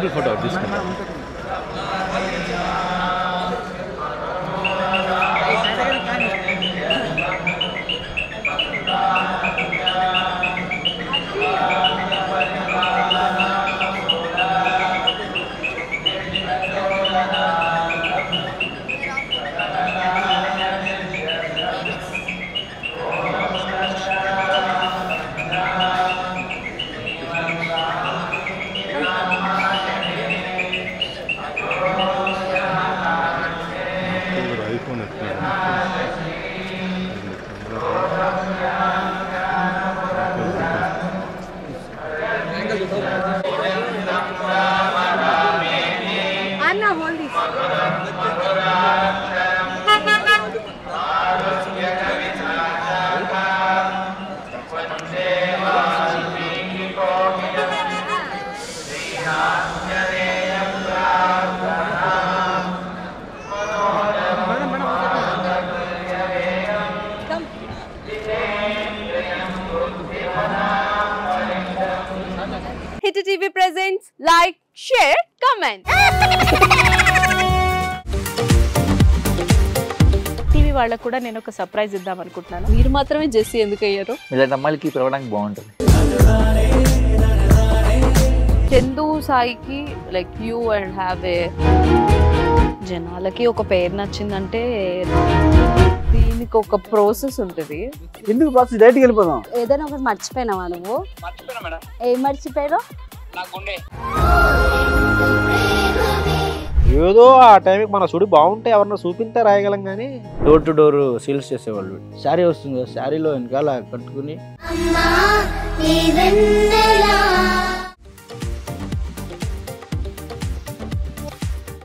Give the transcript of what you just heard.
Single photo తీసుకుంటాం. Anna, hold this. Hit TV presents like, share, comment. TV వాళ్ళకు కూడా నేను ఒక సర్ప్రైజ్ ఇద్దాం అనుకుంటున్నాను. మీరు మాత్రమే జెస్సీ ఎందుకు అయ్యారు? ఇలాంటి అమ్మాయిలకి పిలవడానికి బాగుంటుంది. చందు సాయికి like you and have a జనాలకి ఒక పేరు నచ్చిందంటే దీనికి ఒక ప్రాసెస్ ఉంటుంది. ఎందుకు ప్రాసెస్ డైరెక్ట్‌గా వెళ్ళిపోదాం. ఏదైనా ఒకటి మర్చిపోయినావా నువ్వు? మర్చిపోయినా మేడం. ఏం మర్చిపోయావు? నా గుండె. ఏదో ఆ టైంకి మన సుడి బాగుంటే ఎవరన్నా చూపిస్తే రాయగలం కానీ డోర్ టు డోర్ సేల్స్ చేసేవాళ్ళు. శారీ వస్తుంది, శారీలో వెనకాల కట్టుకుని